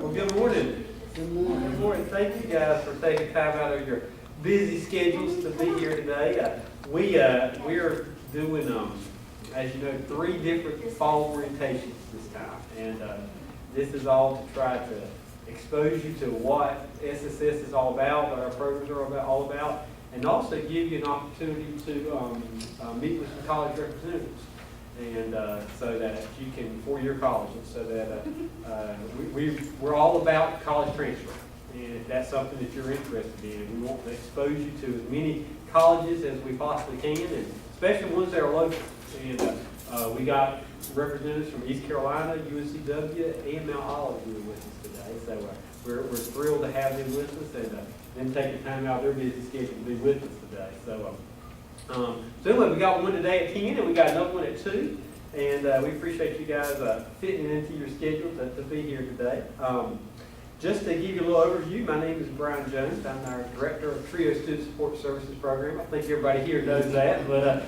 Well, good morning. Good morning. Good morning. Thank you guys for taking time out of your busy schedules to be here today. We are doing, as you know, 3 different fall orientations this time. And this is all to try to expose you to what SSS is all about, what our programs are all about, and also give you an opportunity to meet with some college representatives. And so that you can, for your colleges, so that we're all about college transfer. And if that's something that you're interested in, we want to expose you to as many colleges as we possibly can, and especially ones that are local. And we got representatives from East Carolina, UNCW, and Mount Olive here with us today. So we're thrilled to have them with us, and them taking time out of their busy schedule to be with us today. So anyway, we got one today at 10, and we got another one at 2. And we appreciate you guys fitting into your schedule to be here today. Just to give you a little overview, my name is Brian Jones. I'm our Director of TRIO Student Support Services Program. I think everybody here knows that, but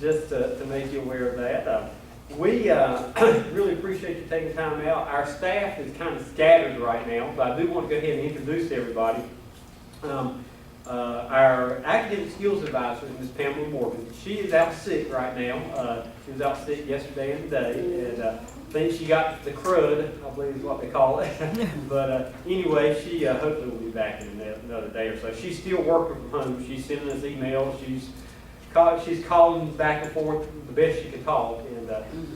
just to make you aware of that. We really appreciate you taking time out. Our staff is kind of scattered right now, but I do want to go ahead and introduce everybody. Our academic skills advisor is Ms. Pamela Morgan. She is out sick right now. She was out sick yesterday and today, and I think she got the crud, I believe is what they call it. But anyway, she hopefully will be back in another day or so. She's still working from home. She's sending us emails. She's calling back and forth the best she can talk.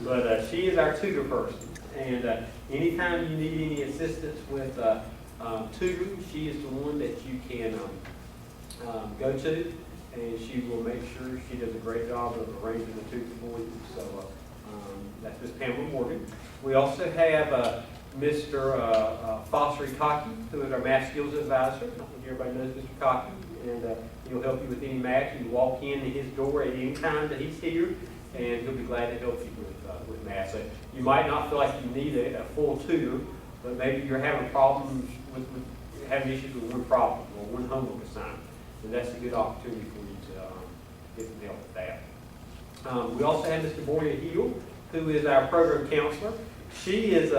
But she is our tutor person. And anytime you need any assistance with tutoring, she is the one that you can go to, and she will make sure she does a great job of arranging the tutor for you. So that's Ms. Pamela Morgan. We also have Mr. Foster Cocky, who is our math skills advisor. I think everybody knows Mr. Cocky, and he'll help you with any math. You walk into his door at any time that he's here, and he'll be glad to help you with math. So you might not feel like you need a full tutor, but maybe you're having problems with having issues with one problem or one homework assignment. And that's a good opportunity for you to get some help with that. We also have Mr. Boria Hill, who is our program counselor. She is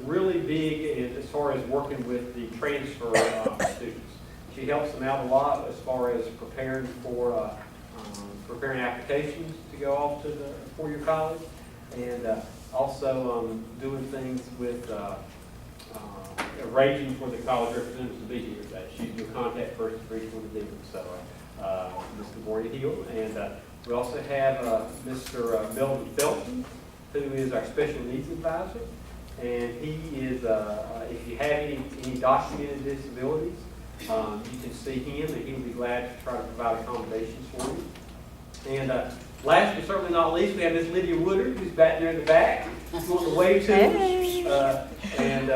really big as far as working with the transfer students. She helps them out a lot as far as preparing for preparing applications to go off to the four-year college, and also doing things with arranging for the college representatives to be here today. She's your contact person for each one of them. So, Mr. Boria Hill, and we also have Mr. Melvin Felton, who is our special needs advisor, and he is, if you have any documented disabilities, you can see him, and he'll be glad to try to provide accommodations for you. And last but certainly not least, we have Miss Lydia Woodard, who's back there in the back. She's on the way to us, and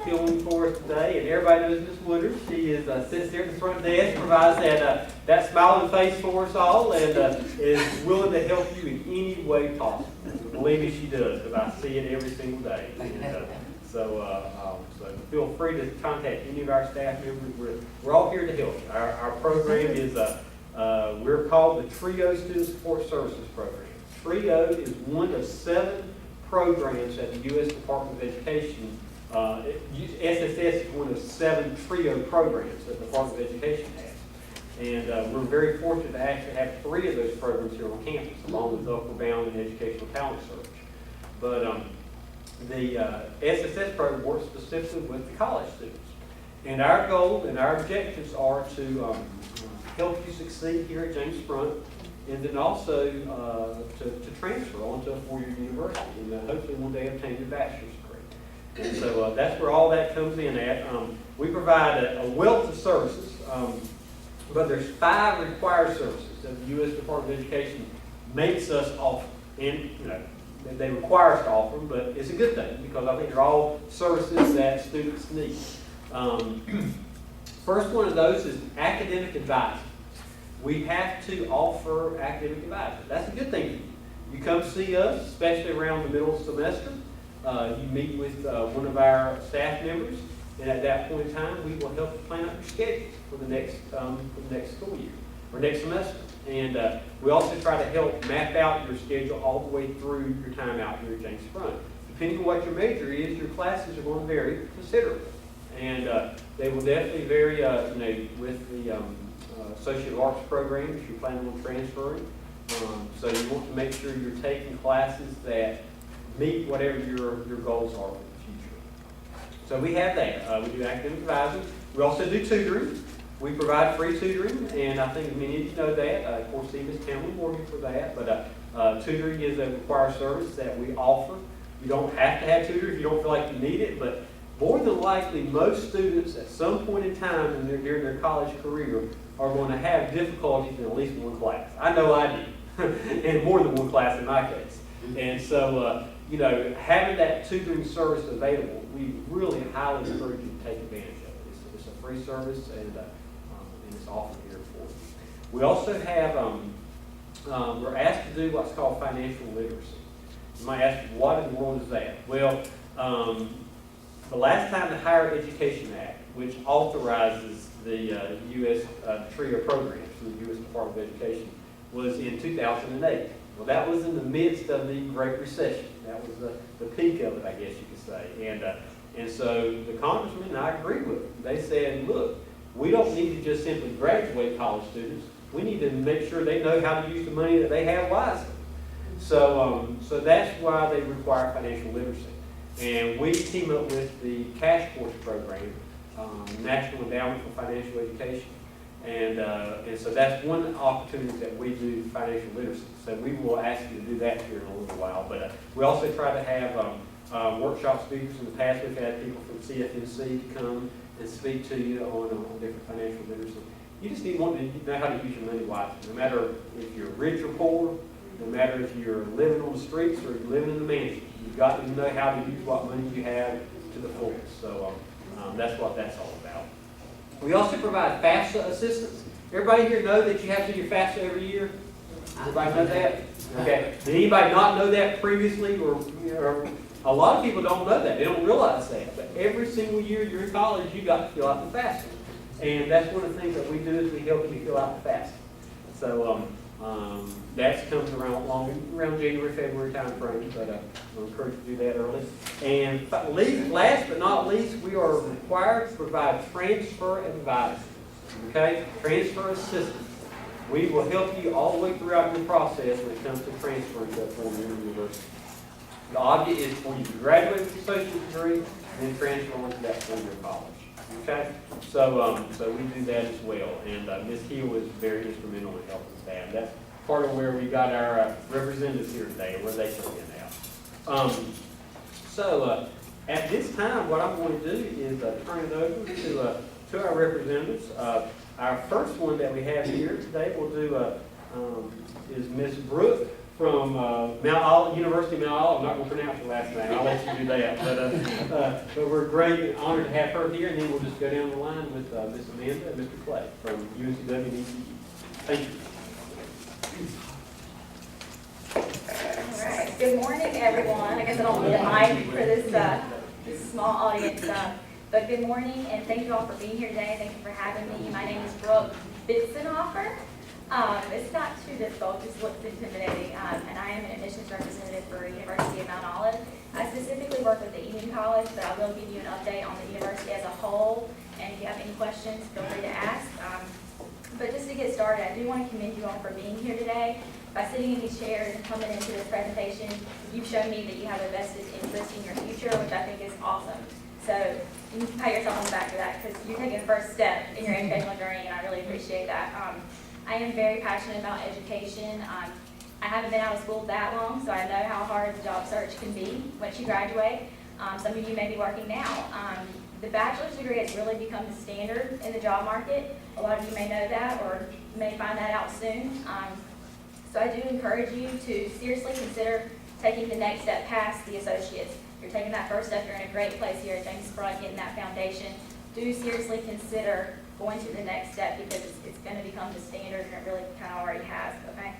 filming for us today. And everybody knows Miss Woodard. She sits there at the front desk, provides that smiling face for us all, and is willing to help you in any way possible. Believe me, she does, because I see it every single day. And, so feel free to contact any of our staff members. We're all here to help you. Our program is we're called the TRIO Student Support Services Program. TRIO is one of 7 programs that the U.S. Department of Education, SSS is one of 7 TRIO programs that the Department of Education has. And we're very fortunate to actually have 3 of those programs here on campus, along with Upward Bound and Educational Talent Search. But the SSS program works specifically with the college students. And our goal and our objectives are to help you succeed here at James Front, and then also to transfer on to a 4-year university, and hopefully one day obtain your bachelor's degree. And so that's where all that comes in at. We provide a wealth of services, but there's 5 required services that the U.S. Department of Education makes us offer. And they require us to offer them, but it's a good thing because I think they're all services that students need. First one of those is academic advising. We have to offer academic advising. That's a good thing for you. You come see us, especially around the middle of the semester. You meet with one of our staff members, and at that point in time, we will help you plan out your schedule for the next school year or next semester. And we also try to help map out your schedule all the way through your time out here at James Front. depending on what your major is, your classes are going to vary considerably. And they will definitely vary, with the Associate of Arts program if you're planning on transferring. So you want to make sure you're taking classes that meet whatever your goals are for the future. So we have that. We do academic advising. We also do tutoring. We provide free tutoring, and I think many of you know that. Of course, Steve is Townley Morgan for that, but tutoring is a required service that we offer. You don't have to have tutor if you don't feel like you need it, but more than likely, most students at some point in time during their college career are going to have difficulties in at least one class. I know I did, and more than one class in my case. And so, having that tutoring service available, we really highly encourage you to take advantage of it. It's a free service, and it's offered here for you. We also have, we're asked to do what's called financial literacy. You might ask, what in the world is that? Well, the last time the Higher Education Act, which authorizes the U.S. TRIA programs from the U.S. Department of Education, was in 2008. Well, that was in the midst of the Great Recession. That was the peak of it, I guess you could say. And so the congressman, and I agree with them, they said, look, we don't need to just simply graduate college students. We need to make sure they know how to use the money that they have wisely. So that's why they require financial literacy. And we team up with the Cash Course program, National Endowment for Financial Education. And so that's one opportunity that we do financial literacy. So we will ask you to do that here in a little while. But we also try to have workshop speakers. In the past, we've had people from CFNC to come and speak to you on different financial literacy. You just need to know how to use your money wisely. No matter if you're rich or poor, no matter if you're living on the streets or you're living in a mansion, you've got to know how to use what money you have to the fullest. So that's what that's all about. We also provide FAFSA assistance. Everybody here know that you have to do your FAFSA every year? Everybody know that? Okay. Did anybody not know that previously? Or a lot of people don't know that. They don't realize that. But every single year you're in college, you got to fill out the FAFSA. And that's one of the things that we do is we help you fill out the FAFSA. So that comes around January, February time frame, but I encourage you to do that early. And last but not least, we are required to provide transfer advice. Okay? Transfer assistance. We will help you all the way throughout your process when it comes to transferring to a four-year university. The object is for you to graduate with your associate's degree and then transfer on to that four-year college. Okay? So we do that as well. And Ms. Hill was very instrumental in helping us that. That's part of where we got our representatives here today and where they come in now. At this time, what I'm going to do is turn it over to our representatives. Our first one that we have here today will do is Ms. Brooke from University of Mount Olive. I'm not going to pronounce your last name. I'll let you do that. But we're great and honored to have her here, and then we'll just go down the line with Ms. Amanda and Mr. Clay from UNCW and ECU. Thank you. All right. Good morning, everyone. I guess I don't need a mic for this small audience. But good morning, and thank you all for being here today. Thank you for having me. My name is Brooke Bitzenhofer. It's not too difficult, just looks intimidating. And I am an admissions representative for University of Mount Olive. I specifically work with the Evening College, but I will give you an update on the university as a whole. And if you have any questions, feel free to ask. But just to get started, I do want to commend you all for being here today. By sitting in these chairs and coming into this presentation, you've shown me that you have a vested interest in your future, which I think is awesome. So you can pat yourself on the back for that because you're taking the first step in your educational journey, and I really appreciate that. I am very passionate about education. I haven't been out of school that long, so I know how hard the job search can be once you graduate. Some of you may be working now. The bachelor's degree has really become the standard in the job market. A lot of you may know that or may find that out soon. So I do encourage you to seriously consider taking the next step past the associates. You're taking that first step, you're in a great place here at James Front, getting that foundation. Do seriously consider going to the next step because it's going to become the standard, and it really kind of already has, okay?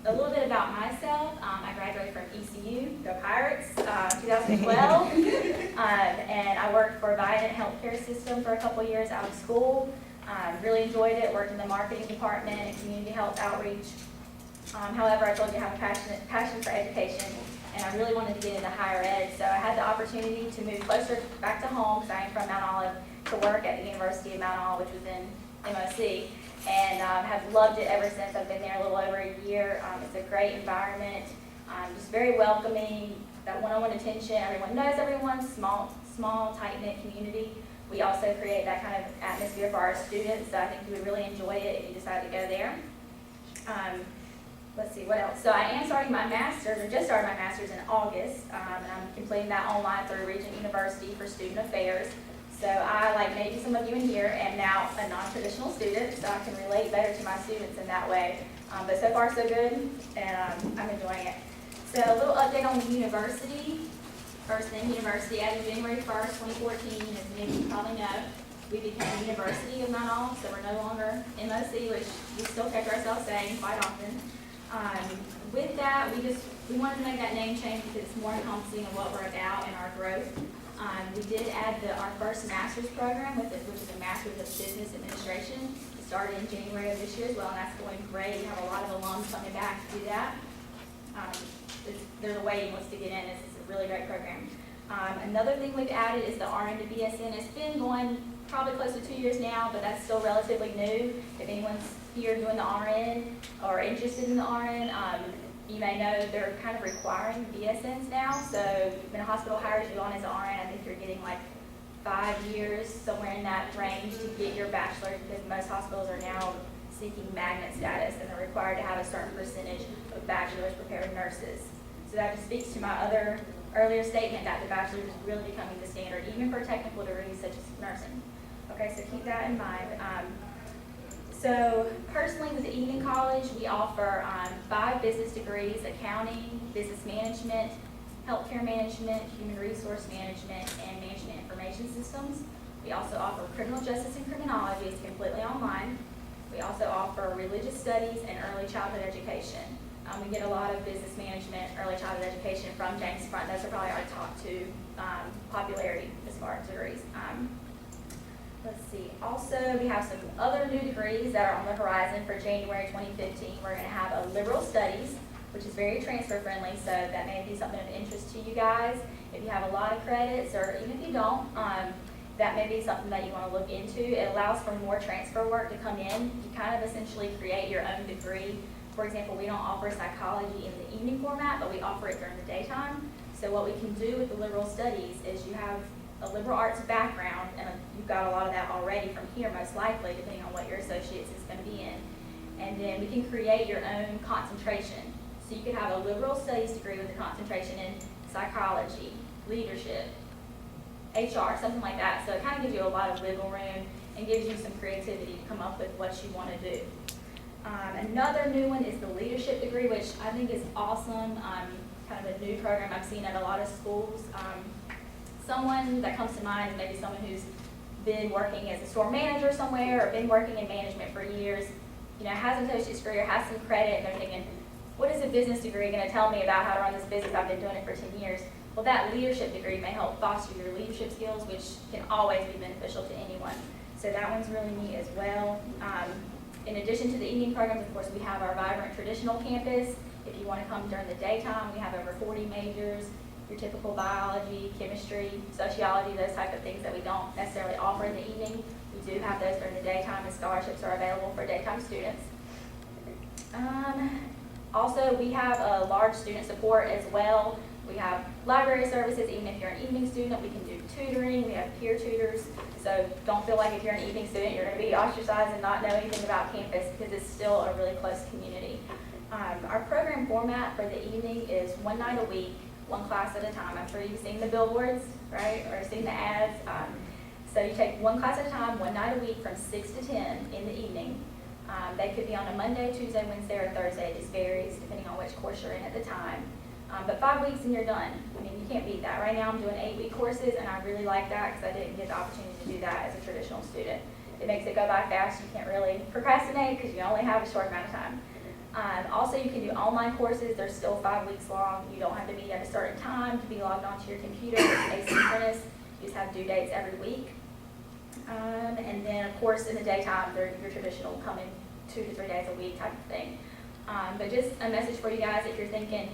A little bit about myself. I graduated from ECU, go Pirates, 2012. And I worked for Vidant Healthcare System for a couple years out of school. Really enjoyed it, worked in the marketing department and community health outreach. However, I told you I have a passion for education, and I I really wanted to get into higher ed. So I had the opportunity to move closer back to home, because I am from Mount Olive, to work at the University of Mount Olive, which was in MOC, and have loved it ever since. I've been there a little over a year. It's a great environment, just very welcoming, that one-on-one attention. Everyone knows everyone, small, tight-knit community. We also create that kind of atmosphere for our students, so I think you would really enjoy it if you decide to go there. Let's see, what else? So I am starting my master's, or just started my master's in August, and I'm completing that online through Regent University for Student Affairs. So I, like maybe some of you in here, am now a non-traditional student, so I can relate better to my students in that way. But so far so good, and I'm enjoying it. So a little update on the university. First thing, university, as of January 1st, 2014, as many of you probably know, we became University of Mount Olive, so we're no longer MOC, which we still catch ourselves saying quite often. With that, we wanted to make that name change because it's more encompassing of what we're about and our growth. We did add our first master's program, which is a Master's of Business Administration. It started in January of this year as well, and that's going great. We have a lot of alums coming back to do that. There's a waiting list to get in. It's a really great program. Another thing we've added is the RN to BSN. It's been going probably close to 2 years now, but that's still relatively new. If anyone's here doing the RN or interested in the RN, you may know they're kind of requiring BSNs now. So when a hospital hires you on as an RN, I think you're getting like 5 years, somewhere in that range, to get your bachelor's, because most hospitals are now seeking magnet status, and they're required to have a certain percentage of bachelor's prepared nurses. So that just speaks to my other earlier statement that the bachelor's is really becoming the standard, even for technical degrees such as nursing. Okay, so keep that in mind. So personally, with the evening college, we offer 5 business degrees: accounting, business management, healthcare management, human resource management, and management information systems. We also offer criminal justice and criminology. It's completely online. We also offer religious studies and early childhood education. We get a lot of business management, early childhood education from James Front. Those are probably our top 2 popularity as far as degrees. Let's see. Also, we have some other new degrees that are on the horizon for January 2015. We're going to have a liberal studies, which is very transfer friendly, so that may be something of interest to you guys. If you have a lot of credits, or even if you don't, that may be something that you want to look into. It allows for more transfer work to come in. You kind of essentially create your own degree. For example, we don't offer psychology in the evening format, but we offer it during the daytime. So what we can do with the liberal studies is you have a liberal arts background, and you've got a lot of that already from here, most likely, depending on what your associates is going to be in. And then we can create your own concentration. So you could have a liberal studies degree with a concentration in psychology, leadership, HR, something like that. So it kind of gives you a lot of wiggle room and gives you some creativity to come up with what you want to do. Another new one is the leadership degree, which I think is awesome. Kind of a new program I've seen at a lot of schools. Someone that comes to mind is maybe someone who's been working as a store manager somewhere, or been working in management for years, has an associate's degree or has some credit, and they're thinking, what is a business degree going to tell me about how to run this business? I've been doing it for 10 years. Well, that leadership degree may help foster your leadership skills, which can always be beneficial to anyone. So that one's really neat as well. In addition to the evening programs, of course, we have our vibrant traditional campus. If you want to come during the daytime, we have over 40 majors, your typical biology, chemistry, sociology, those type of things that we don't necessarily offer in the evening. We do have those during the daytime, and scholarships are available for daytime students. Also, we have a large student support as well. We have library services. Even if you're an evening student, we can do tutoring. We have peer tutors. So don't feel like if you're an evening student, you're going to be ostracized and not know anything about campus, because it's still a really close community. Our program format for the evening is 1 night a week, 1 class at a time. I'm sure you've seen the billboards, right, or seen the ads. So you take 1 class at a time, 1 night a week from 6 to 10 in the evening. They could be on a Monday, Tuesday, Wednesday, or Thursday. It just varies depending on which course you're in at the time. But 5 weeks and you're done. I mean, you can't beat that. Right now I'm doing 8-week courses, and I really like that because I didn't get the opportunity to do that as a traditional student. It makes it go by fast. You can't really procrastinate because you only have a short amount of time. Also, you can do online courses. They're still 5 weeks long. You don't have to be at a certain time to be logged onto your computer. It's asynchronous. You just have due dates every week. And then, of course, in the daytime, they're your traditional come in 2 to 3 days a week type of thing. But just a message for you guys, if you're thinking,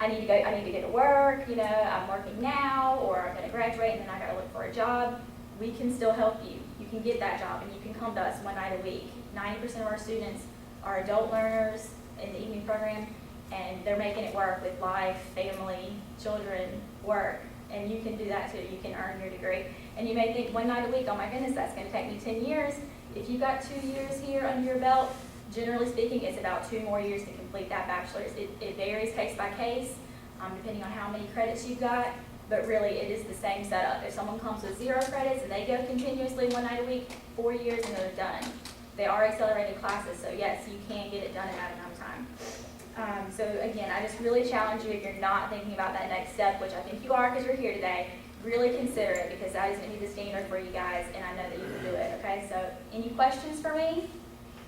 I need to go to work, you know, I'm working now, or I'm gonna graduate and then I gotta look for a job, we can still help you. You can get that job and you can come to us one night a week. 90% of our students are adult learners in the evening program, and they're making it work with life, family, children, work, and you can do that too. You can earn your degree. And you may think one night a week, oh my goodness, that's gonna take me 10 years. If you've got 2 years here under your belt, generally speaking, it's about 2 more years to complete that bachelor's. It varies case by case, depending on how many credits you've got, but really it is the same setup. If someone comes with 0 credits and they go continuously one night a week, 4 years and they're done. They are accelerated classes, so yes, you can get it done in that amount of time. So again, I just really challenge you, if you're not thinking about that next step, which I think you are because you're here today, really consider it, because that is going to be the standard for you guys, and I know that you can do it, okay? So any questions for me?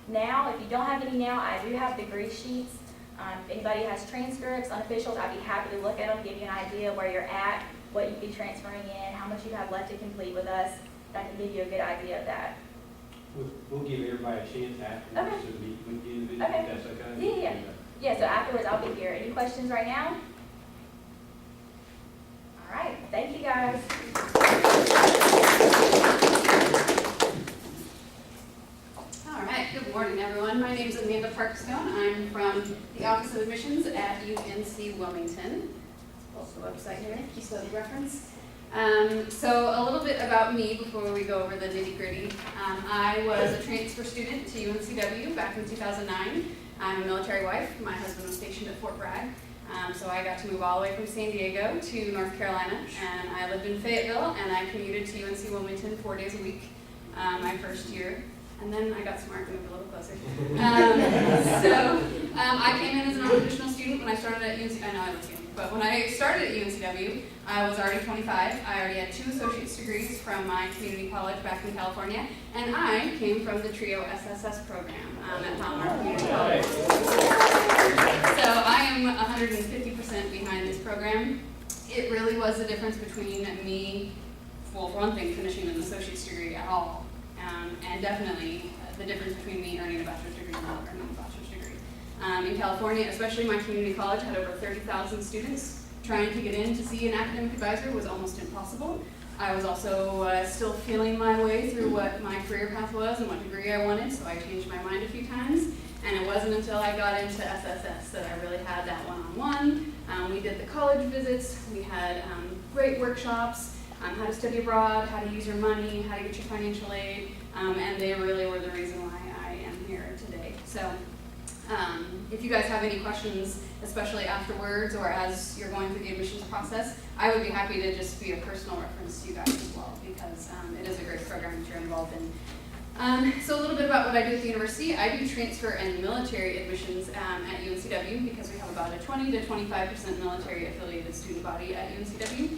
Now, if you don't have any now, I do have degree sheets. If anybody has transcripts, unofficials, I'd be happy to look at them, give you an idea where you're at, what you'd be transferring in, how much you have left to complete with us. That can give you a good idea of that. We'll give everybody a chance afterwards Okay. to meet with you, if Okay. that's okay? Yeah. Yeah, so afterwards I'll be here. Any questions right now? All right, thank you guys. All right, good morning, everyone. My name is Amanda Parkstone. I'm from the Office of Admissions at UNC Wilmington. Let's pull up the website here, just as a reference. So a little bit about me before we go over the nitty-gritty. I was a transfer student to UNCW back in 2009. I'm a military wife. My husband was stationed at Fort Bragg. So I got to move all the way from San Diego to North Carolina, and I lived in Fayetteville, and I commuted to UNC Wilmington 4 days a week my first year. And then I got smart and moved a little closer. I came in as a non-traditional student when I started at UNC. I know I live here, but when I started at UNCW, I was already 25. I already had 2 associate's degrees from my community college back in California, and I came from the TRIO SSS program at Palomar Community College. So I am 150% behind this program. It really was the difference between me, well, for one thing, finishing an associate's degree at all. And definitely the difference between me earning a bachelor's degree and not earning a bachelor's degree. In California, especially my community college had over 30,000 students. Trying to get in to see an academic advisor was almost impossible. I was also still feeling my way through what my career path was and what degree I wanted, so I changed my mind a few times. And it wasn't until I got into SSS that I really had that one-on-one. We did the college visits, we had great workshops, how to study abroad, how to use your money, how to get your financial aid, and they really were the reason why I am here today. So if you guys have any questions, especially afterwards or as you're going through the admissions process, I would be happy to just be a personal reference to you guys as well, because it is a great program that you're involved in. So a little bit about what I do at the university. I do transfer and military admissions at UNCW, because we have about a 20 to 25% military affiliated student body at UNCW.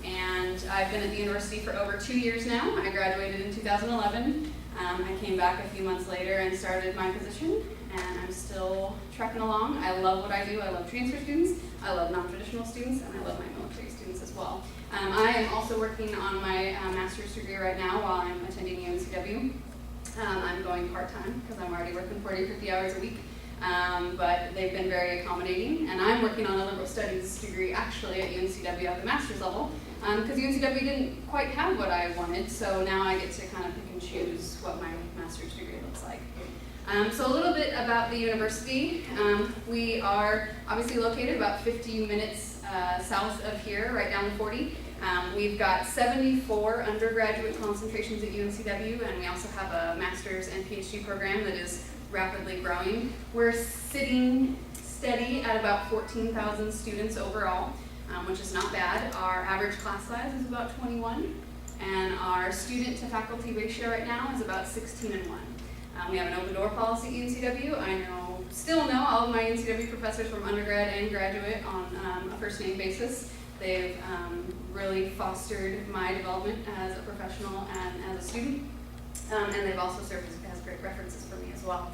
And I've been at the university for over 2 years now. I graduated in 2011. I came back a few months later and started my position, and I'm still trucking along. I love what I do. I love transfer students, I love non-traditional students, and I love my military students as well. I am also working on my master's degree right now while I'm attending UNCW. I'm going part-time because I'm already working 40 or 50 hours a week. But they've been very accommodating, and I'm working on a liberal studies degree actually at UNCW at the master's level, because UNCW didn't quite have what I wanted, so now I get to kind of pick and choose what my master's degree looks like. So a little bit about the university. We are obviously located about 50 minutes south of here, right down the 40. We've got 74 undergraduate concentrations at UNCW, and we also have a master's and PhD program that is rapidly growing. We're sitting steady at about 14,000 students overall, which is not bad. Our average class size is about 21, and our student to faculty ratio right now is about 16:1. We have an open door policy at UNCW. I still know all of my UNCW professors from undergrad and graduate on a first name basis. They've really fostered my development as a professional and as a student, and they've also served as great references for me as well.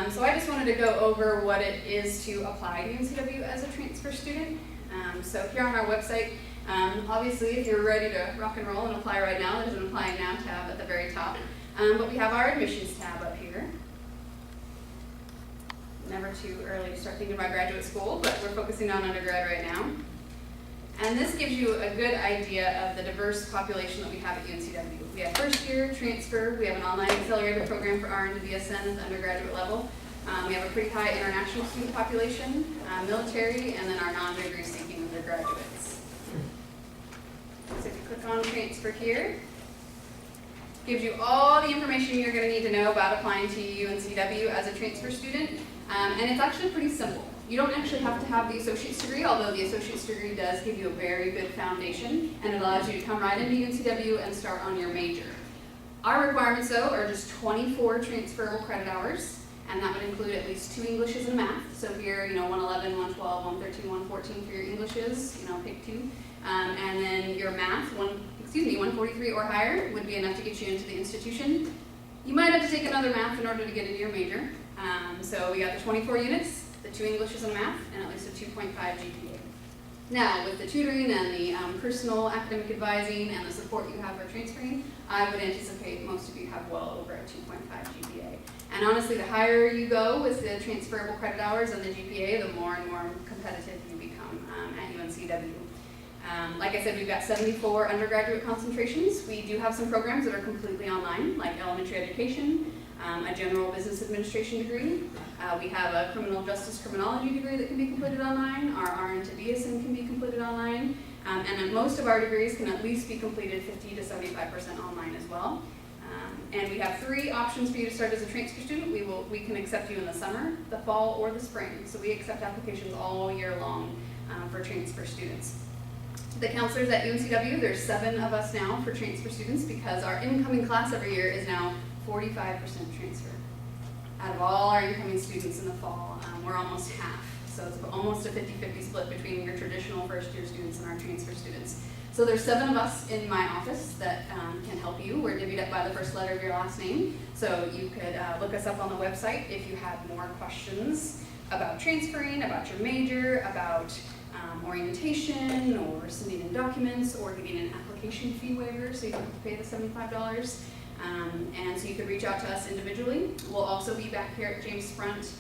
So I just wanted to go over what it is to apply to UNCW as a transfer student. So here on our website, obviously if you're ready to rock and roll and apply right now, there's an Apply Now tab at the very top. But we have our admissions tab up here. never too early to start thinking about graduate school, but we're focusing on undergrad right now. And this gives you a good idea of the diverse population that we have at UNCW. We have first year, transfer, we have an online accelerator program for RN to BSN at the undergraduate level. We have a pretty high international student population, military, and then our non-degree seeking undergraduates. So if you click on transfer here, gives you all the information you're going to need to know about applying to UNCW as a transfer student, and it's actually pretty simple. You don't actually have to have the associate's degree, although the associate's degree does give you a very good foundation, and it allows you to come right into UNCW and start on your major. Our requirements, though, are just 24 transferable credit hours, and that would include at least 2 Englishes and math. So here, 111, 112, 113, 114 for your Englishes, pick 2. And then your math, 143 or higher would be enough to get you into the institution. You might have to take another math in order to get into your major. So we got the 24 units, the 2 Englishes and math, and at least a 2.5 GPA. Now, with the tutoring and the personal academic advising and the support you have for transferring, I would anticipate most of you have well over a 2.5 GPA. And honestly, the higher you go with the transferable credit hours and the GPA, the more and more competitive you become at UNCW. Like I said, we've got 74 undergraduate concentrations. We do have some programs that are completely online, like elementary education, a general business administration degree. We have a criminal justice criminology degree that can be completed online. Our RN to BSN can be completed online. And most of our degrees can at least be completed 50 to 75% online as well. And we have 3 options for you to start as a transfer student. We can accept you in the summer, the fall, or the spring. So we accept applications all year long for transfer students. The counselors at UNCW, there's 7 of us now for transfer students because our incoming class every year is now 45% transfer. Out of all our incoming students in the fall, we're almost half. So it's almost a 50-50 split between your traditional first year students and our transfer students. So there's 7 of us in my office that can help you. We're divvied up by the first letter of your last name. So you could look us up on the website if you have more questions about transferring, about your major, about orientation, or sending in documents, or getting an application fee waiver so you don't have to pay the $75. And so you could reach out to us individually. We'll also be back here at James Front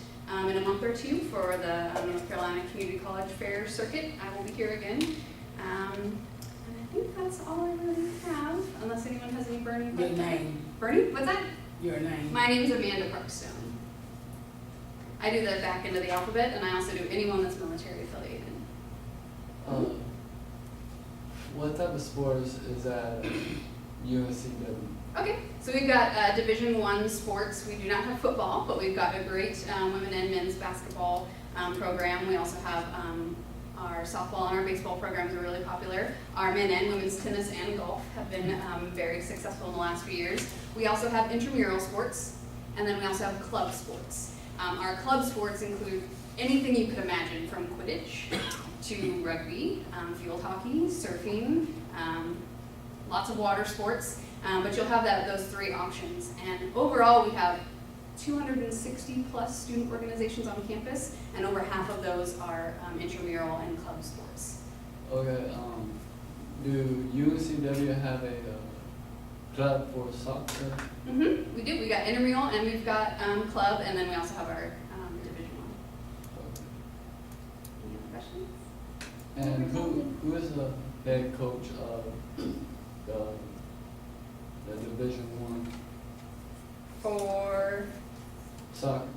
in a month or 2 for the North Carolina Community College Fair Circuit. I will be here again. And I think that's all I really have, unless anyone has any burning questions. Your name. Bernie, what's that? Your name. My name is Amanda Parkstone. I do the back end of the alphabet, and I also do anyone that's military affiliated. What type of sports is at UNCW? Okay, so we've got Division I sports. We do not have football, but we've got a great women and men's basketball program. We also have our softball and our baseball programs are really popular. Our men and women's tennis and golf have been very successful in the last few years. We also have intramural sports, and then we also have club sports. Our club sports include anything you could imagine, from Quidditch to rugby, field hockey, surfing, lots of water sports. But you'll have those 3 options. And overall, we have 260 plus student organizations on campus, and over half of those are intramural and club sports. Okay, do UNCW have a club for soccer? We do. We got intramural, and we've got club, and then we also have our Division I. Any other questions? And who is the head coach of the Division I For soccer?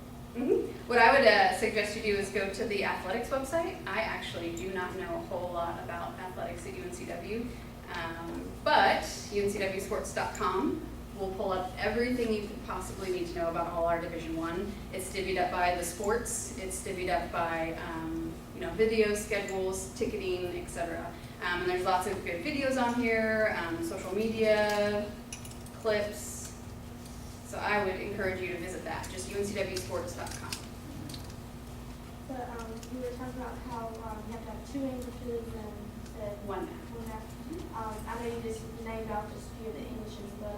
What I would suggest you do is go to the athletics website. I actually do not know a whole lot about athletics at UNCW, but uncwsports.com will pull up everything you could possibly need to know about all our Division I. It's divvied up by the sports. It's divvied up by video schedules, ticketing, etc. And there's lots of good videos on here, social media, clips. So I would encourage you to visit that, just uncwsports.com. So you were talking about how you have to have 2 Englishes and One math. I know you just named off just a few of the Englishes, but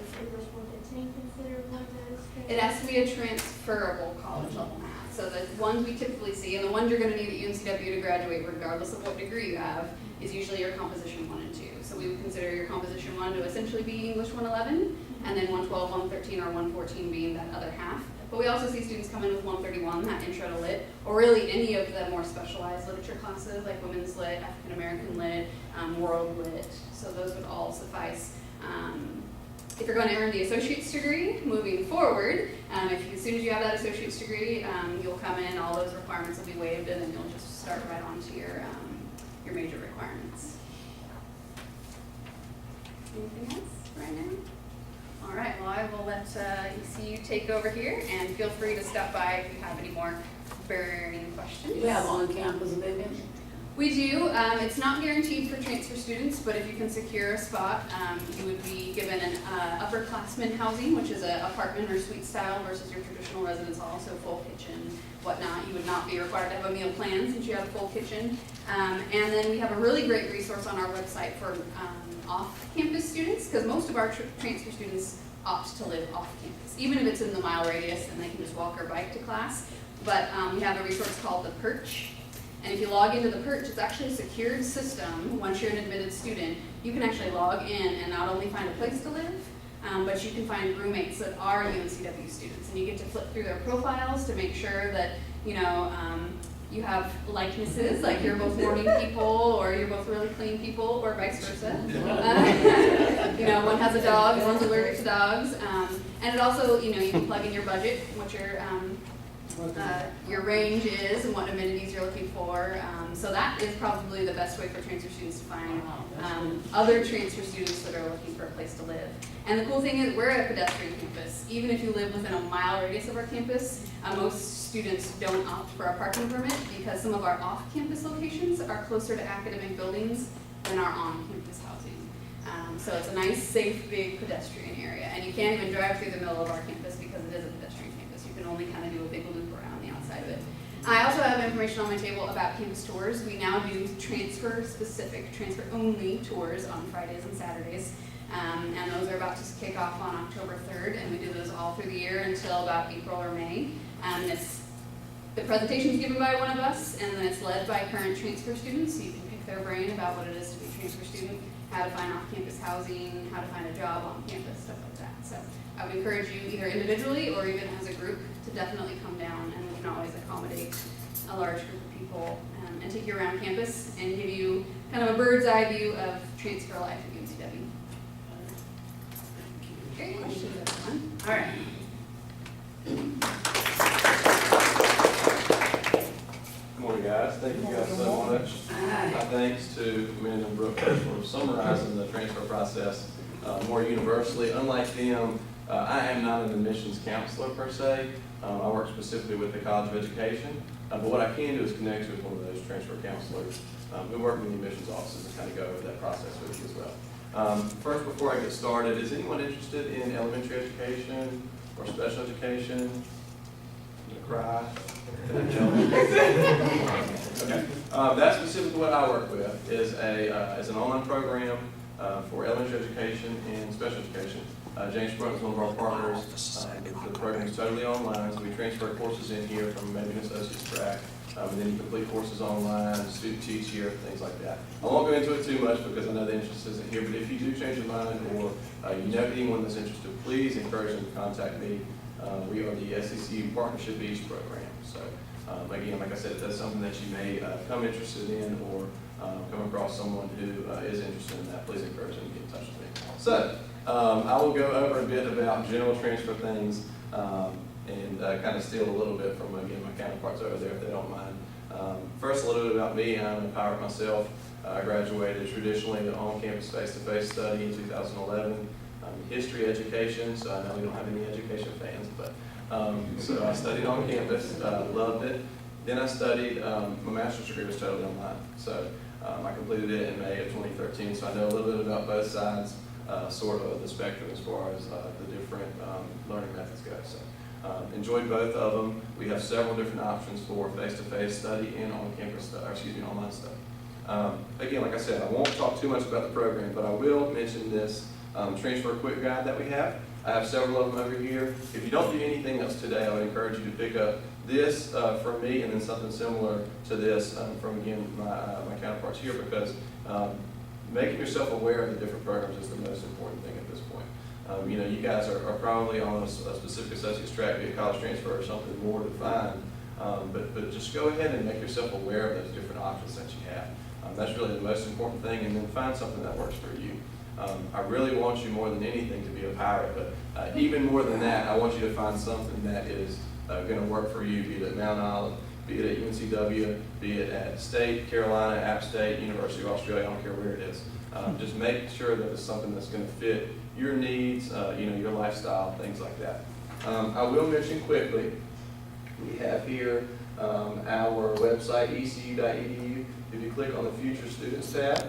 is English 115 considered one of those things? It has to be a transferable college level math. So the ones we typically see, and the ones you're going to need at UNCW to graduate, regardless of what degree you have, is usually your composition 1 and 2. So we would consider your composition 1 to essentially be English 111, and then 112, 113, or 114 being that other half. But we also see students come in with 131, that intro to lit, or really any of the more specialized literature classes like women's lit, African American lit, world lit. So those would all suffice. If you're going to earn the associate's degree moving forward, as soon as you have that associate's degree, you'll come in, all those requirements will be waived, and then you'll just start right on to your major requirements. Anything else right now? All right, well, I will let ECU take over here, and feel free to stop by if you have any more burning questions. Do you have on-campus living? We do. It's not guaranteed for transfer students, but if you can secure a spot, you would be given an upperclassman housing, which is an apartment or suite style versus your traditional residence hall, so full kitchen, whatnot. You would not be required to have a meal plan since you have a full kitchen. And then we have a really great resource on our website for off-campus students, because most of our transfer students opt to live off-campus, even if it's in the mile radius and they can just walk or bike to class. But we have a resource called the Perch. And if you log into the Perch, it's actually a secured system. Once you're an admitted student, you can actually log in and not only find a place to live, but you can find roommates that are UNCW students. And you get to flip through their profiles to make sure that, you have likenesses, like you're both morning people, or you're both really clean people, or vice versa. One has a dog, one's allergic to dogs. And it also, you can plug in your budget, what your range is and what amenities you're looking for. So that is probably the best way for transfer students to find other transfer students that are looking for a place to live. And the cool thing is we're a pedestrian campus. Even if you live within a mile radius of our campus, most students don't opt for a parking permit because some of our off-campus locations are closer to academic buildings than our on-campus housing. So it's a nice, safe, big pedestrian area. And you can't even drive through the middle of our campus because it is a pedestrian campus. You can only kind of do a big loop around the outside of it. I also have information on my table about campus tours. We now do transfer-specific, transfer-only tours on Fridays and Saturdays. And those are about to kick off on October 3rd, and we do those all through the year until about April or May. The presentation is given by one of us, and then it's led by current transfer students, so you can pick their brain about what it is to be a transfer student, how to find off-campus housing, how to find a job on campus, stuff like that. So I would encourage you either individually or even as a group to definitely come down, and we can always accommodate a large group of people and take you around campus and give you kind of a bird's eye view of transfer life at UNCW. Great questions, everyone. All right. Good morning, guys. Thank you guys so much. My thanks to Amanda and Brooke for summarizing the transfer process more universally. Unlike them, I am not an admissions counselor per se. I work specifically with the College of Education, but what I can do is connect you with one of those transfer counselors who work in the admissions offices and kind of go over that process with you as well. First, before I get started, is anyone interested in elementary education or special education? I'm gonna cry. Okay. That's specifically what I work with is an online program for elementary education and special education. James Brunton is one of our partners. The program is totally online, so we transfer courses in here from maybe an associate's track, and then you complete courses online, student teach here, things like that. I won't go into it too much because I know the interest isn't here, but if you do change your mind or you know anyone that's interested, please encourage them to contact me. We are the SSU Partnership East program. So again, like I said, if that's something that you may come interested in or come across someone who is interested in that, please encourage them to get in touch with me. So I will go over a bit about general transfer things and kind of steal a little bit from, again, my counterparts over there if they don't mind. First, a little bit about me. I'm a pirate myself. I graduated traditionally on-campus face-to-face study in 2011. History education, so I know we don't have any education fans, but so I studied on campus, loved it. Then I studied, my master's degree was totally online, so I completed it in May of 2013, so I know a little bit about both sides, sort of the spectrum as far as the different learning methods go. So enjoyed both of them. We have several different options for face-to-face study and on-campus study, online study. Again, like I said, I won't talk too much about the program, but I will mention this transfer quick guide that we have. I have several of them over here. If you don't do anything else today, I would encourage you to pick up this from me and then something similar to this from, again, my counterparts here, because making yourself aware of the different programs is the most important thing at this point. You know, you guys are probably on a specific associate's track, be a college transfer or something more defined. But just go ahead and make yourself aware of those different options that you have. That's really the most important thing, and then find something that works for you. I really want you more than anything to be a pirate, but even more than that, I want you to find something that is going to work for you, be it at Mount Olive, be it at UNCW, be it at State, Carolina, App State, University of Australia, I don't care where it is. Just make sure that it's something that's going to fit your needs, you know, your lifestyle, things like that. I will mention quickly, we have here our website, ecu.edu. If you click on the Future Students tab,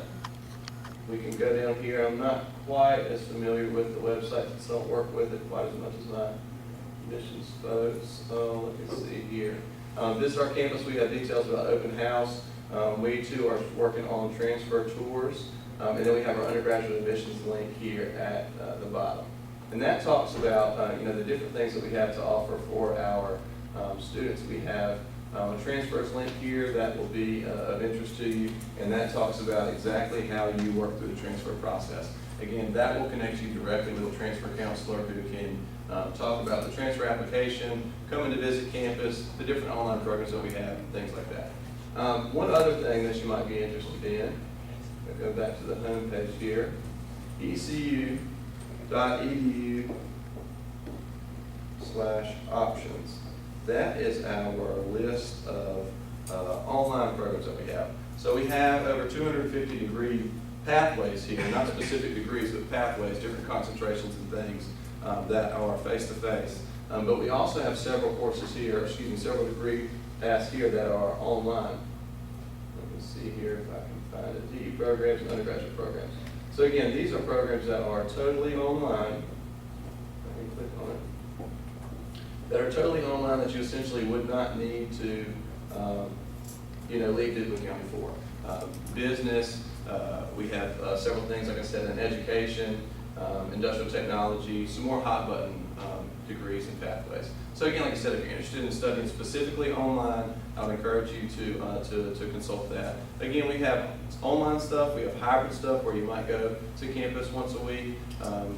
we can go down here. I'm not quite as familiar with the website, since I don't work with it quite as much as my admissions folks. So let me see here. This is our campus. We have details about open house. We too are working on transfer tours. And then we have our undergraduate admissions link here at the bottom. And that talks about you know, the different things that we have to offer for our students. We have a transfers link here that will be of interest to you, and that talks about exactly how you work through the transfer process. Again, that will connect you directly with a transfer counselor who can talk about the transfer application, coming to visit campus, the different online programs that we have, things like that. One other thing that you might be interested in, I'll go back to the home page here, ecu.edu/options. That is our list of online programs that we have. So we have over 250 degree pathways here, not specific degrees, but pathways, different concentrations and things that are face-to-face. But we also have several courses here, several degree paths here that are online. Let me see here if I can find it. DE programs and undergraduate programs. So again, these are programs that are totally online. Let me click on it. That are totally online that you essentially would not need to, you know, leave Duplin County for. Business, we have several things, like I said, in education, industrial technology, some more hot button degrees and pathways. So again, like I said, if you're interested in studying specifically online, I would encourage you to consult that. Again, we have online stuff, we have hybrid stuff where you might go to campus once a week,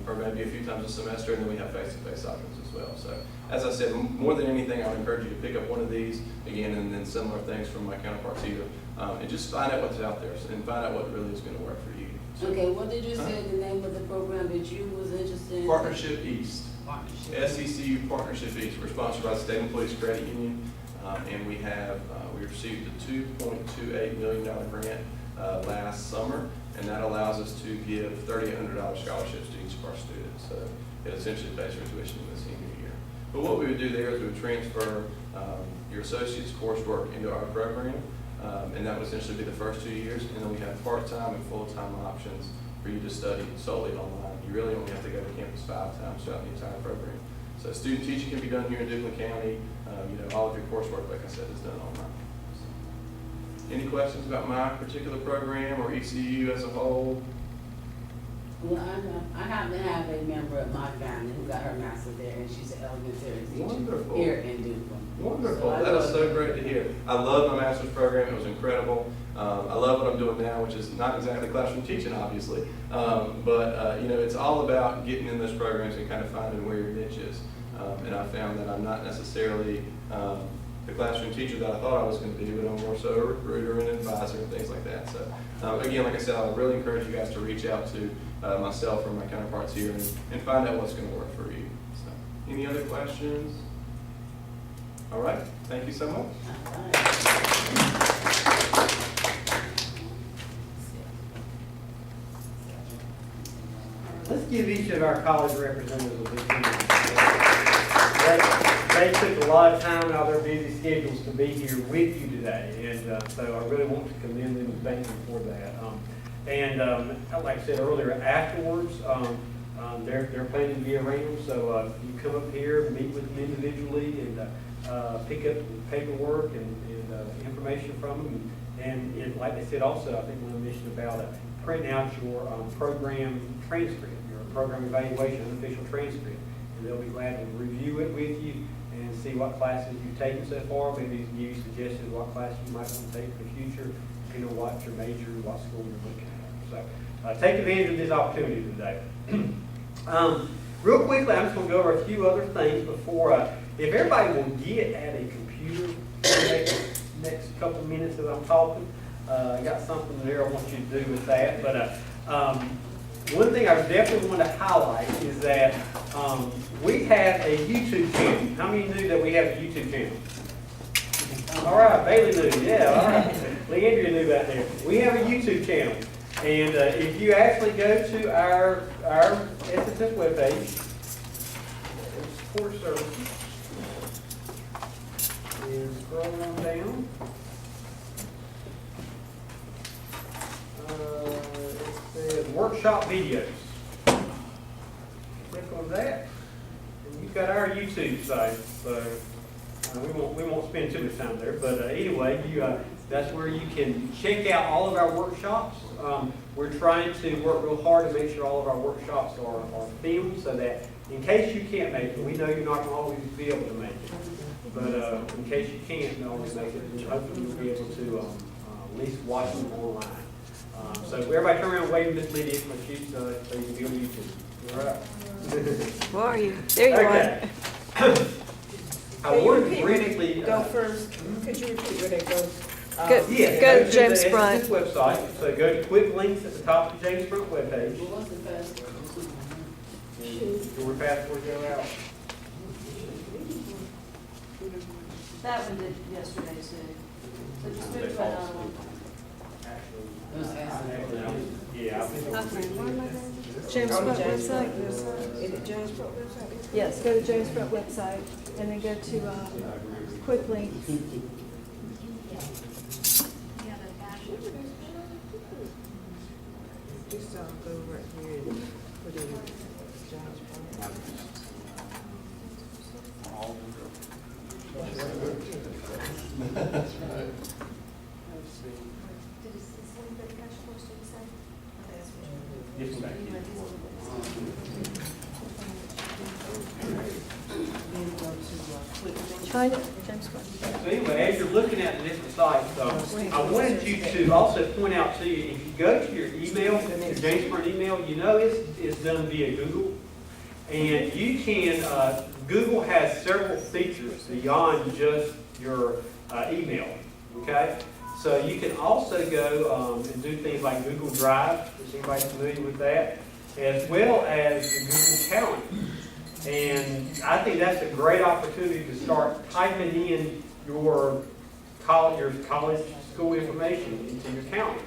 or maybe a few times a semester, and then we have face-to-face options as well. So as I said, more than anything, I would encourage you to pick up one of these, again, and then similar things from my counterparts here, and just find out what's out there and find out what really is going to work for you. So, Okay, what did you say the name of the program that you was interested in? Partnership East. Partnership. SECU Partnership East. We're sponsored by the State Employees Credit Union, and we received a $2.28 million grant last summer, and that allows us to give $3,800 scholarships to each of our students. So it essentially pays for tuition in the senior year. But what we would do there is we would transfer your associate's coursework into our program, and that would essentially be the first 2 years, and then we have part-time and full-time options for you to study solely online. You really only have to go to campus 5 times throughout the entire program. So student teaching can be done here in Duplin County. You know, all of your coursework, like I said, is done online. So, any questions about my particular program or ECU as a whole? Well, I happen to have a member of my family who got her master's there, and she's an elementary teacher Wonderful. here in Duplin. Wonderful. So I That is love so it. great to hear. I love my master's program. It was incredible. I love what I'm doing now, which is not exactly classroom teaching, obviously. But you know, it's all about getting in those programs and kind of finding where your niche is. And I found that I'm not necessarily the classroom teacher that I thought I was going to be, but I'm more so a recruiter and advisor and things like that. So again, like I said, I would really encourage you guys to reach out to myself or my counterparts here and find out what's going to work for you. So, any other questions? All right. Thank you so much. All right. Let's give each of our college representatives a big hand. They took a lot of time out of their busy schedules to be here with you today, and so I really want to commend them and thank them for that. Like I said earlier, afterwards, they're planning to be around, so you come up here, meet with them individually, and pick up paperwork and information from them. And like they said also, I think when I mentioned about printing out your program transcript, your program evaluation, unofficial transcript, and they'll be glad to review it with you and see what classes you've taken so far, maybe give you suggestions what classes you might want to take in the future, depending on what your major, what school you're looking at. So take advantage of this opportunity today. real quickly, I'm just going to go over a few other things before, if everybody will get at a computer the next couple of minutes as I'm talking, I got something there I want you to do with that. But one thing I definitely want to highlight is that we have a YouTube channel. How many knew that we have a YouTube channel? All right, Bailey knew, yeah, all right. Leandria knew about there. We have a YouTube channel. And if you actually go to our SSS webpage, support services, and scroll on down. It says workshop videos. Click on that, and you've got our YouTube site. So we won't spend too much time there. But anyway, that's where you can check out all of our workshops. We're trying to work real hard to make sure all of our workshops are filmed so that in case you can't make it, we know you're not going to always be able to make it. But in case you can't always make it, hopefully you'll be able to at least watch them online. So everybody turn around and wave Miss Lydia for she's so you can be on YouTube. All right. Where are you? There you Okay. I wanted to briefly Go first. Could you repeat where they go? yeah, Go to James the SSS Bryant. website. So go to quick links at the top of the James Bryant webpage. Well, what's the password? And your password go out. That one did yesterday too. So just move to another one. It was asking. Yeah. James Front website? Is it James Front website? Yes, go to James Front website and then go to quick links. Just go right here and put in James Front. That's right. Yes, back here. Find it, James Front. So anyway, as you're looking at the different sites, I wanted you to also point out to you, if you go to your email, your James Bryant email, you know it's done via Google. And you can, Google has several features beyond just your email, okay? So you can also go and do things like Google Drive, is anybody familiar with that? As well as the Google Calendar. And I think that's a great opportunity to start typing in your college school information into your calendar.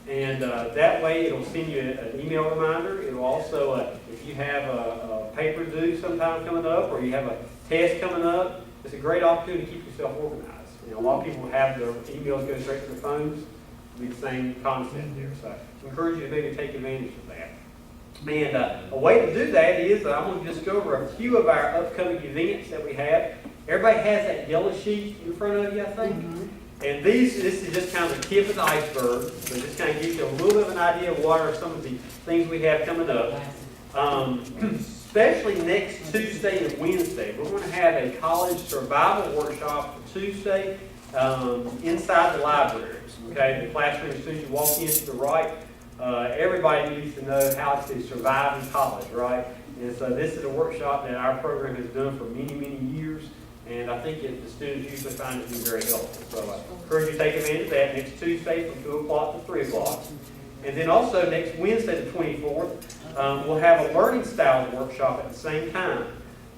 And that way it'll send you an email reminder. It'll also, if you have a paper due sometime coming up or you have a test coming up, it's a great opportunity to keep yourself organized. You know, a lot of people have their emails go straight to their phones. It'll be the same concept there. So I encourage you to maybe take advantage of that. And a way to do that is I'm going to just go over a few of our upcoming events that we have. Everybody has that yellow sheet in front of you, I think. And this is just kind of the tip of the iceberg. So just kind of gives you a little bit of an idea of what are some of the things we have coming up. Especially next Tuesday and Wednesday, we're going to have a college survival workshop for Tuesday inside the library. Okay, the classroom, as soon as you walk in to the right, everybody needs to know how to survive in college, right? And so this is a workshop that our program has done for many, many years, and I think the students usually find it to be very helpful. So I encourage you to take advantage of that next Tuesday from 2 o'clock to 3 o'clock. And then also next Wednesday, the 24th, we'll have a learning styles workshop at the same time.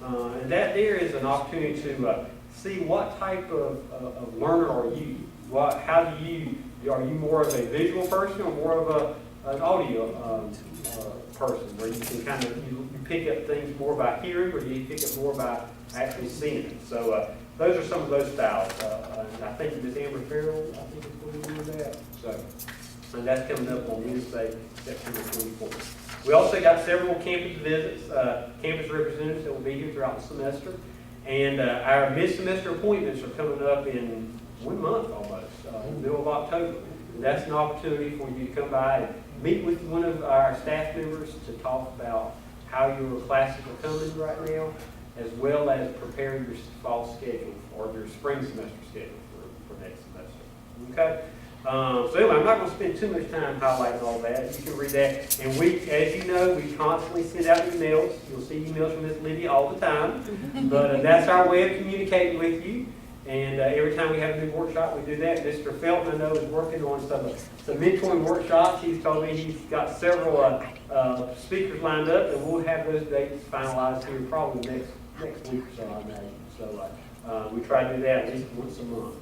And that there is an opportunity to see what type of learner are you? How do you, are you more of a visual person or more of an audio person, where you can kind of, you pick up things more by hearing, or do you pick up more by actually seeing it? So those are some of those styles. And I think Ms. Amber Farrell, I think is going to do that. So, and that's coming up on Wednesday, September 24th. We also got several campus visits, campus representatives that will be here throughout the semester. And our mid-semester appointments are coming up in 1 month almost, in the middle of October. And that's an opportunity for you to come by and meet with one of our staff members to talk about how your classes are coming right now, as well as prepare your fall schedule or your spring semester schedule for next semester. Okay? So anyway, I'm not going to spend too much time highlighting all that. You can read that. And we, as you know, we constantly send out emails. You'll see emails from Miss Lydia all the time. But that's our way of communicating with you. And every time we have a new workshop, we do that. Mr. Felton, I know, is working on some mentoring workshops. He's told me he's got several speakers lined up, and we'll have those dates finalized here probably next week or so, I imagine. So we try to do that at least once a month.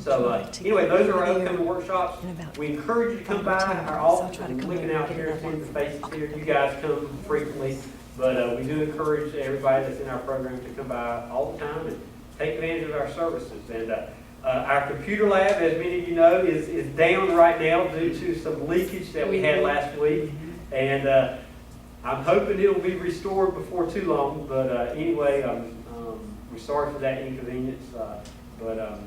So anyway, those are our upcoming workshops. We encourage you to come by our office. I'm looking out here, seeing the faces here. You guys come frequently, but we do encourage everybody that's in our program to come by all the time and take advantage of our services. And our computer lab, as many of you know, is down right now due to some leakage that we had last week. And I'm hoping it'll be restored before too long. But anyway, we're sorry for that inconvenience. But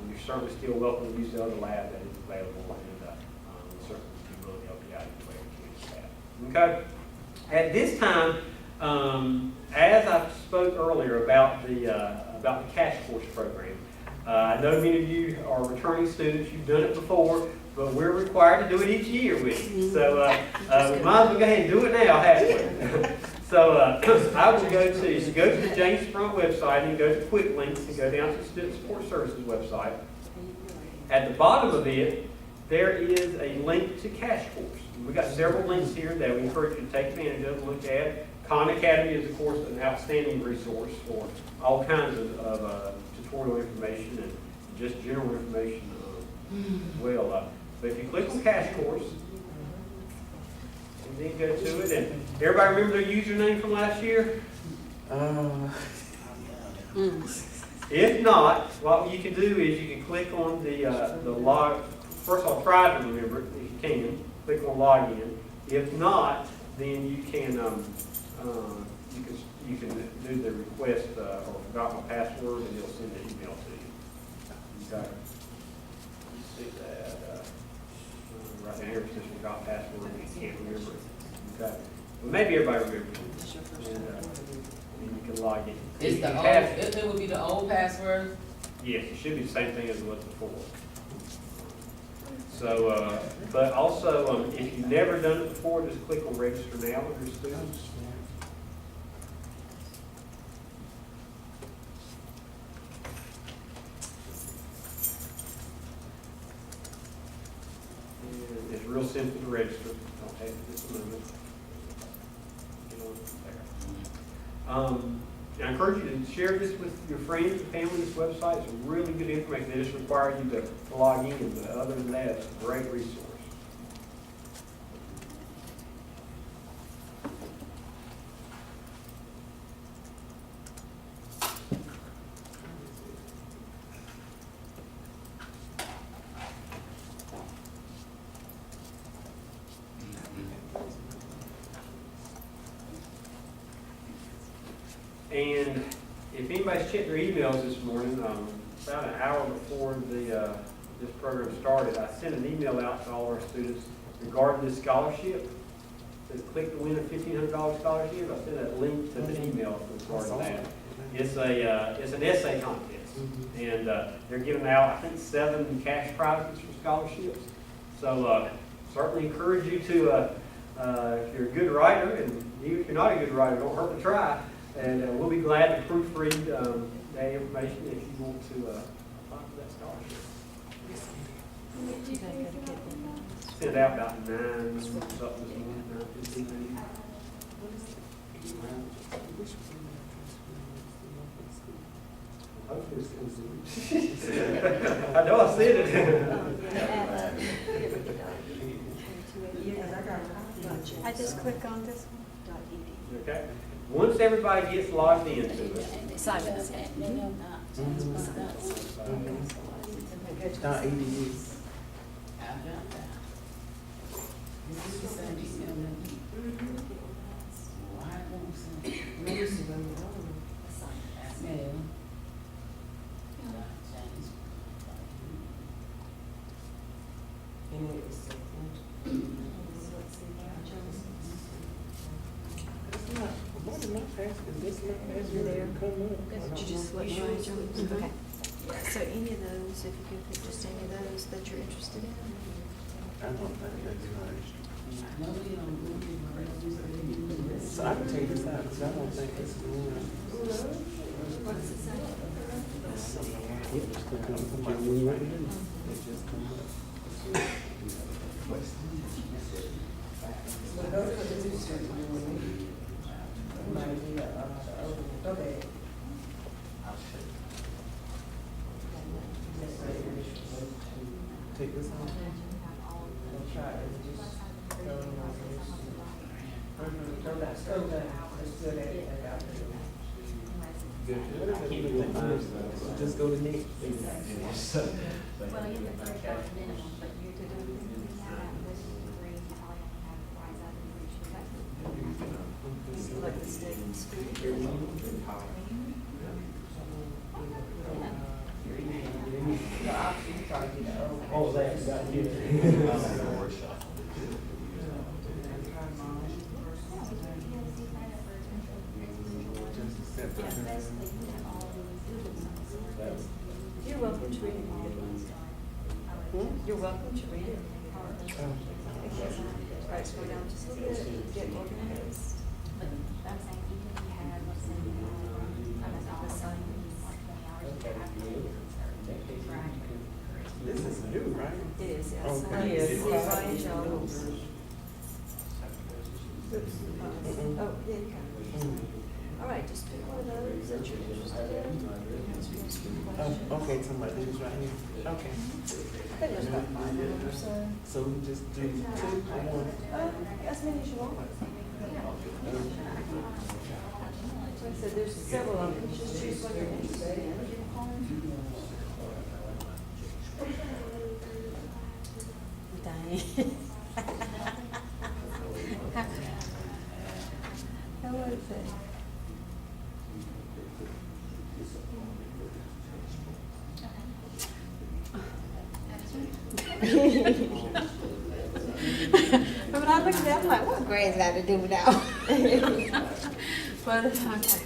you're certainly still welcome to use the other lab that is available. And we'll certainly be willing to help you out any way we can. Okay? At this time, as I spoke earlier about the cash course program, I know many of you are returning students. You've done it before, but we're required to do it each year with you. So we might as well go ahead and do it now, haven't we? So I will go to the James Front website and go to Quick Links and go down to the Student Support Services website. At the bottom of it, there is a link to cash course. We've got several links here that we encourage you to take advantage of and look at. Khan Academy is, of course, an outstanding resource for all kinds of tutorial information and just general information as well. But if you click on Cash Course, and then go to it, and everybody remember their username from last year? If not, what you can do is you can click on the log. First of all, try to remember it if you can. Click on Login. If not, then you can you can do the request or forgot my password, and it'll send the email to you. Okay. You see that right down here it says forgot password and you can't remember it. Okay. Well, maybe everybody remembers it, and you can log in. It's the old, it would be the old password? Yes, it should be the same thing as it was before. So, but also, if you've never done it before, just click on Register Now under Students. And it's real simple to register. Don't take just a moment. Get on there. I encourage you to share this with your friends and family. This website is really good information. They just require you to log in, but other than that, it's a great resource. And if anybody's checked their emails this morning, about an hour before this program started, I sent an email out to all our students regarding this scholarship. To click to win a $1,500 scholarship, I sent a link to the email regarding that. It's an essay contest, and they're giving out, I think, 7 cash prizes for scholarships. So certainly encourage you to, if you're a good writer, and even if you're not a good writer, don't hurt to try. And we'll be glad to proofread that information if you want to apply for that scholarship. Sent it out about 9 something this morning, 9:15. Hopefully it's I know I said it. I just click on this one. Okay. Once everybody gets logged into it, Simon. Did you just select Jones? Okay. So any of those, if you could pick just any of those that you're interested in. I don't think that's right. Nobody on, So I can take this out, because I don't think it's the one. What does it say? It just come up. When you ready, it just come up. Take this out. Just go to next. Well, you have to break out the minimum, but you could do, you have this degree, you probably only have rise up and reach. This is like the state and school. Oh, that, got here. You're welcome to read it. You're welcome to read it. Right, scroll down just a little bit, get organized. But I'm saying, even if you have, let's say, I'm not the sun, like 20 hours, you have to do it. Right. This is new, right? It is, yes. Okay. Yes. Ryan Jones. Oh, yeah, you can. All right, just pick one of those that you're interested in. Oh, okay, somebody, this right here. Okay. I think there's about 5 of them or so. So we just do 2 or 1? As many as you want. Like I said, there's several of them, just choose what you're interested in. Dang. How was it? When I looked at that, I'm like, what grades got to do with that one? But, okay.